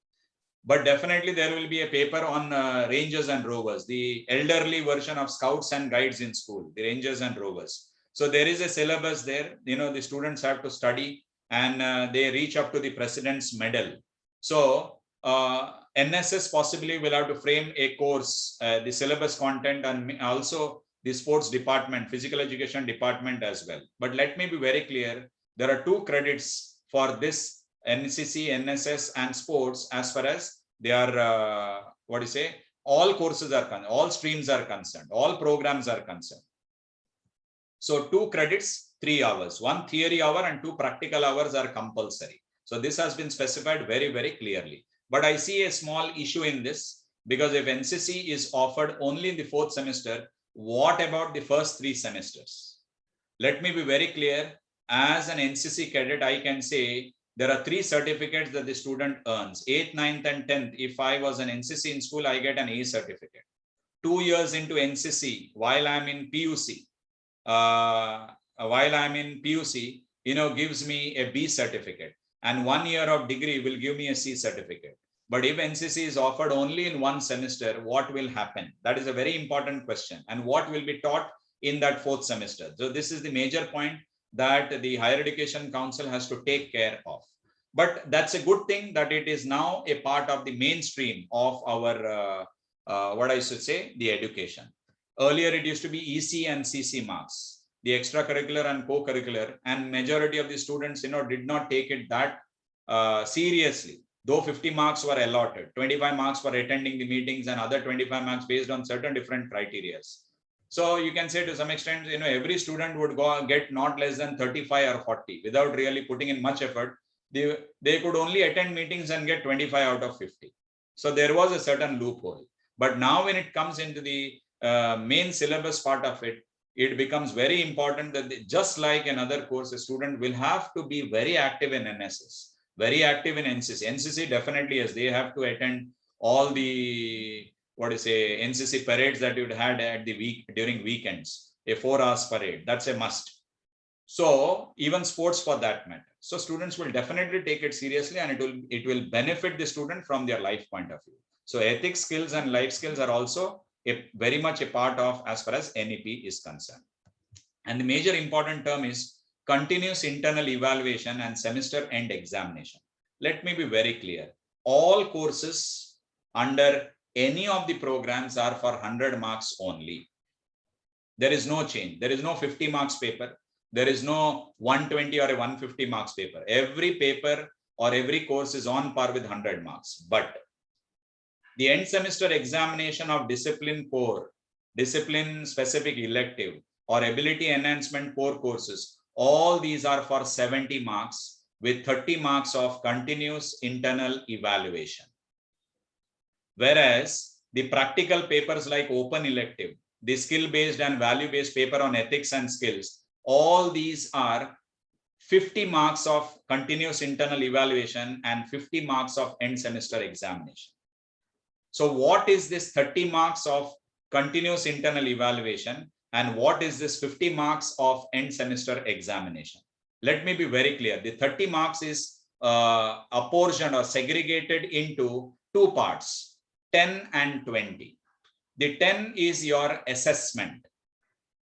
But definitely there will be a paper on Rangers and Rovers, the elderly version of Scouts and Guides in school, the Rangers and Rovers. So there is a syllabus there, the students have to study and they reach up to the President's Medal. So NSS possibly will have to frame a course, the syllabus content, and also the sports department, physical education department as well. But let me be very clear, there are 2 credits for this NCC, NSS and sports as far as they are, all courses are concerned, all streams are concerned, all programs are concerned. So 2 credits, 3 hours, 1 theory hour and 2 practical hours are compulsory. So this has been specified very, very clearly. But I see a small issue in this, because if NCC is offered only in the 4th semester, what about the first 3 semesters? Let me be very clear. As an NCC cadet, I can say there are 3 certificates that the student earns. 8th, 9th and 10th. If I was an NCC in school, I get an A certificate. 2 years into NCC, while I'm in PUC, gives me a B certificate, and 1 year of degree will give me a C certificate. But if NCC is offered only in 1 semester, what will happen? That is a very important question. And what will be taught in that 4th semester? So this is the major point that the Higher Education Council has to take care of. But that's a good thing that it is now a part of the mainstream of our, the education. Earlier, it used to be EC and CC marks, the extracurricular and co-curricular, and majority of the students, did not take it that seriously. Though 50 marks were allotted, 25 marks for attending the meetings and other 25 marks based on certain different criteria. So you can say to some extent, every student would get not less than 35 or 40 without really putting in much effort. They could only attend meetings and get 25 out of 50. So there was a certain loophole. But now when it comes into the main syllabus part of it, it becomes very important that just like another course, a student will have to be very active in NSS, very active in NCC. NCC definitely, yes, they have to attend all the NCC parades that you'd had at the during weekends, a 4 hours parade. That's a must. So even sports for that matter. So students will definitely take it seriously, and it will benefit the student from their life point of view. So ethics skills and life skills are also very much a part of as far as NEP is concerned. And the major important term is continuous internal evaluation and semester end examination. Let me be very clear. All courses under any of the programs are for 100 marks only. There is no change. There is no 50 marks paper. There is no 120 or a 150 marks paper. Every paper or every course is on par with 100 marks. But the end semester examination of discipline core, discipline specific elective, or ability enhancement core courses, all these are for 70 marks with 30 marks of continuous internal evaluation. Whereas the practical papers like open elective, the skill-based and value-based paper on ethics and skills, all these are 50 marks of continuous internal evaluation and 50 marks of end semester examination. So what is this 30 marks of continuous internal evaluation and what is this 50 marks of end semester examination? Let me be very clear. The 30 marks is apportioned or segregated into two parts, 10 and 20. The 10 is your assessment.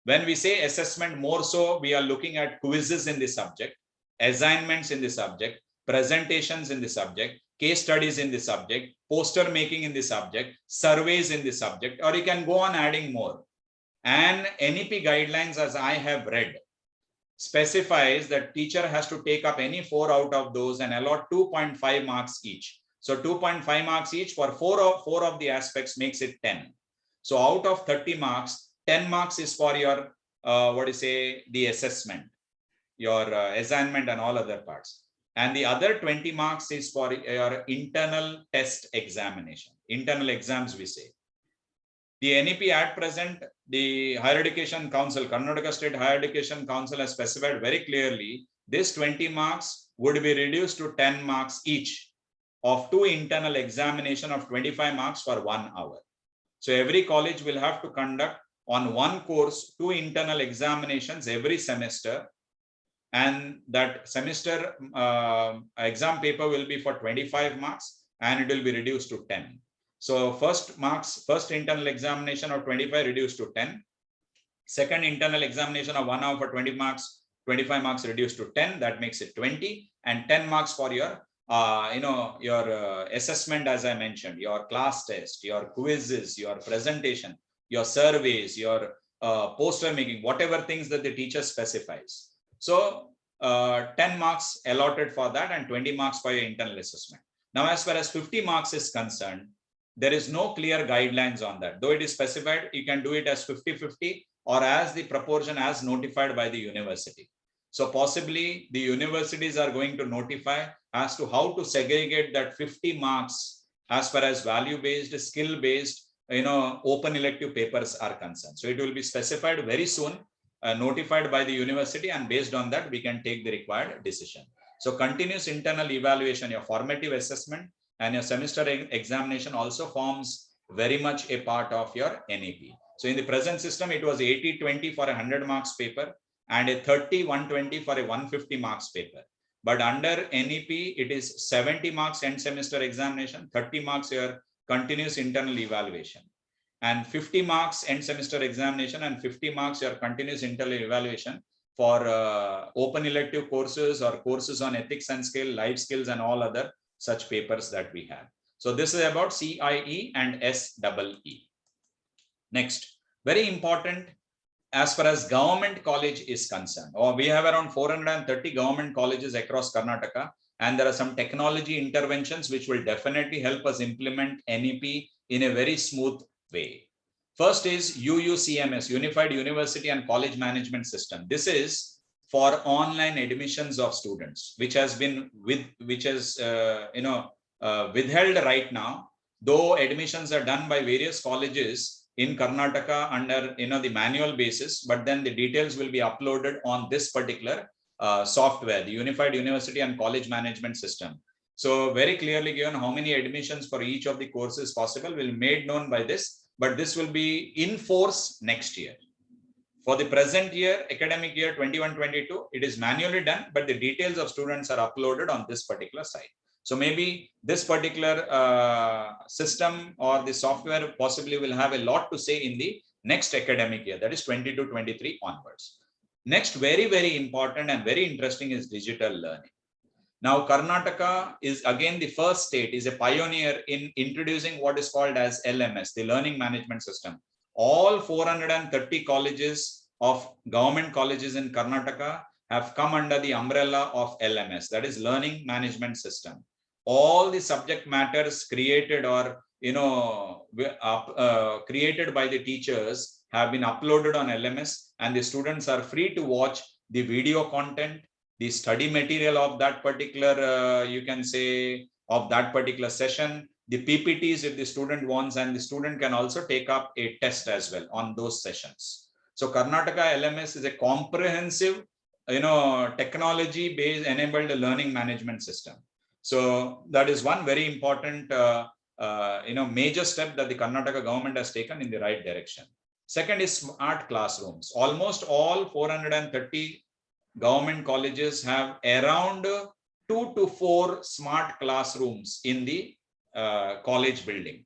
When we say assessment, more so we are looking at quizzes in the subject, assignments in the subject, presentations in the subject, case studies in the subject, poster making in the subject, surveys in the subject, or you can go on adding more. And NEP guidelines, as I have read, specifies that teacher has to take up any 4 out of those and allot 2.5 marks each. So 2.5 marks each for four of the aspects makes it 10. So out of 30 marks, 10 marks is for your, the assessment, your assignment and all other parts. And the other 20 marks is for your internal test examination, internal exams we say. The NEP at present, the Higher Education Council, Karnataka State Higher Education Council has specified very clearly, this 20 marks would be reduced to 10 marks each of 2 internal examination of 25 marks for 1 hour. So every college will have to conduct on one course 2 internal examinations every semester, and that semester exam paper will be for 25 marks and it will be reduced to 10. So first internal examination of 25 reduced to 10. Second internal examination of 1 hour for 20 marks, 25 marks reduced to 10. That makes it 20, and 10 marks for your assessment, as I mentioned, your class test, your quizzes, your presentation, your surveys, your poster making, whatever things that the teacher specifies. So 10 marks allotted for that and 20 marks for your internal assessment. Now, as far as 50 marks is concerned, there is no clear guidelines on that. Though it is specified, you can do it as 50-50 or as the proportion as notified by the university. So possibly the universities are going to notify as to how to segregate that 50 marks as far as value-based, skill-based, open elective papers are concerned. So it will be specified very soon, notified by the university, and based on that, we can take the required decision. So continuous internal evaluation, your formative assessment and your semester examination also forms very much a part of your NEP. So in the present system, it was 80-20 for a 100 marks paper and a 30-120 for a 150 marks paper. But under NEP, it is 70 marks end semester examination, 30 marks your continuous internal evaluation, and 50 marks end semester examination and 50 marks your continuous internal evaluation for open elective courses or courses on ethics and skill, life skills, and all other such papers that we have. So this is about CIE and SEE. Next, very important as far as government college is concerned. We have around 430 government colleges across Karnataka, and there are some technology interventions which will definitely help us implement NEP in a very smooth way. First is UUCMS, Unified University and College Management System. This is for online admissions of students, which has been withheld right now, though admissions are done by various colleges in Karnataka under the manual basis, but then the details will be uploaded on this particular software, the Unified University and College Management System. So very clearly given how many admissions for each of the courses possible will be made known by this, but this will be in force next year. For the present year, academic year 21-22, it is manually done, but the details of students are uploaded on this particular site. So maybe this particular system or the software possibly will have a lot to say in the next academic year, that is 22-23 onwards. Next, very, very important and very interesting is digital learning. Now, Karnataka is again the first state, is a pioneer in introducing what is called as LMS, the Learning Management System. All 430 colleges of government colleges in Karnataka have come under the umbrella of LMS, that is Learning Management System. All the subject matters created or created by the teachers have been uploaded on LMS, and the students are free to watch the video content, the study material of that particular, you can say, of that particular session, the PPTs if the student wants, and the student can also take up a test as well on those sessions. So Karnataka LMS is a comprehensive, technology-based enabled learning management system. So that is one very important, major step that the Karnataka government has taken in the right direction. Second is smart classrooms. Almost all 430 government colleges have around 2 to 4 smart classrooms in the college building.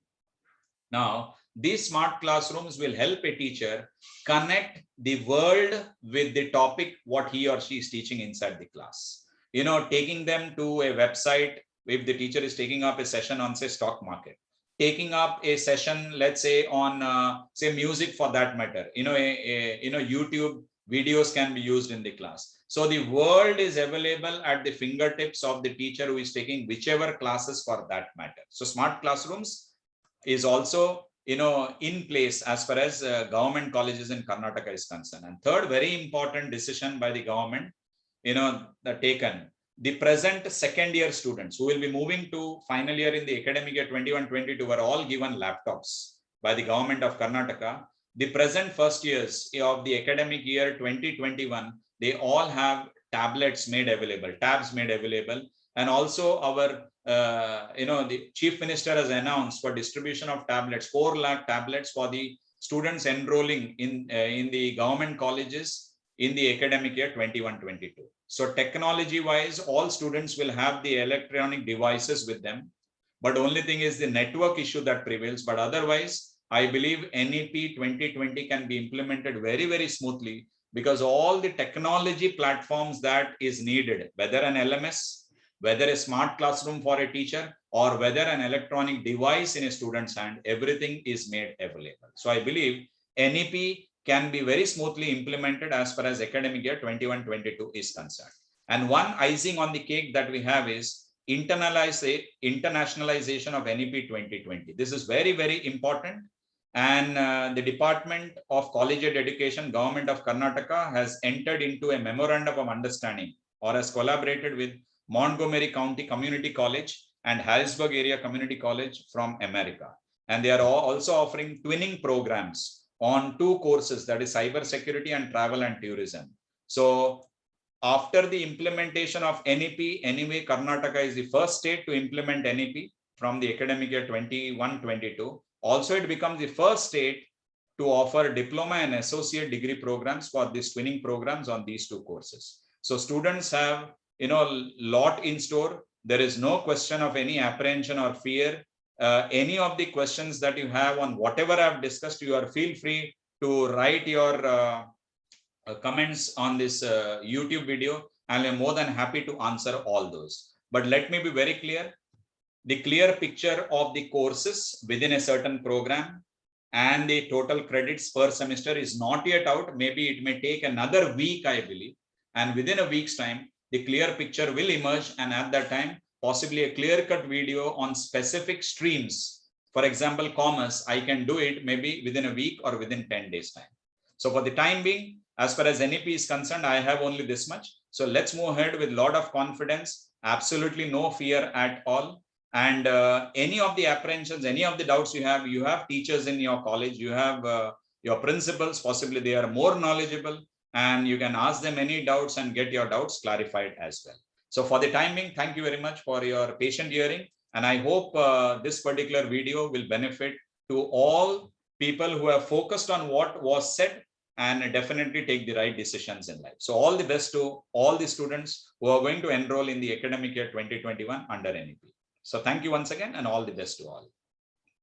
Now, these smart classrooms will help a teacher connect the world with the topic what he or she is teaching inside the class. Taking them to a website, if the teacher is taking up a session on, say, stock market, taking up a session, let's say, on, say, music for that matter, YouTube videos can be used in the class. So the world is available at the fingertips of the teacher who is taking whichever classes for that matter. So smart classrooms is also, in place as far as government colleges in Karnataka is concerned. And third, very important decision by the government, taken. The present second year students who will be moving to final year in the academic year 21-22 were all given laptops by the government of Karnataka. The present first years of the academic year 2021, they all have tablets made available, tabs made available. And also our, the Chief Minister has announced for distribution of tablets, 4 lakh tablets for the students enrolling in the government colleges in the academic year 21-22. So technology wise, all students will have the electronic devices with them. But only thing is the network issue that prevails. But otherwise, I believe NEP 2020 can be implemented very, very smoothly, because all the technology platforms that is needed, whether an LMS, whether a smart classroom for a teacher, or whether an electronic device in a student's hand, everything is made available. So I believe NEP can be very smoothly implemented as far as academic year 21-22 is concerned. And one icing on the cake that we have is internationalization of NEP 2020. This is very, very important. And the Department of Collegiate Education, Government of Karnataka, has entered into a memorandum of understanding, or has collaborated with Montgomery County Community College and Harrisburg Area Community College from America. And they are also offering twinning programs on 2 courses, that is cyber security and travel and tourism. So after the implementation of NEP, anyway, Karnataka is the first state to implement NEP from the academic year 21-22. Also, it becomes the first state to offer diploma and associate degree programs for these twinning programs on these 2 courses. So students have, lot in store. There is no question of any apprehension or fear. Any of the questions that you have on whatever I've discussed, you are feel free to write your comments on this YouTube video, and I'm more than happy to answer all those. But let me be very clear. The clear picture of the courses within a certain program and the total credits per semester is not yet out. Maybe it may take another week, I believe. And within a week's time, the clear picture will emerge. And at that time, possibly a clear-cut video on specific streams. For example, commerce, I can do it maybe within a week or within 10 days time. So for the time being, as far as NEP is concerned, I have only this much. So let's move ahead with a lot of confidence, absolutely no fear at all. And any of the apprehensions, any of the doubts you have teachers in your college, you have your principals, possibly they are more knowledgeable, and you can ask them any doubts and get your doubts clarified as well. So for the time being, thank you very much for your patient hearing. And I hope this particular video will benefit to all people who have focused on what was said and definitely take the right decisions in life. So all the best to all the students who are going to enroll in the academic year 2021 under NEP. So thank you once again and all the best to all.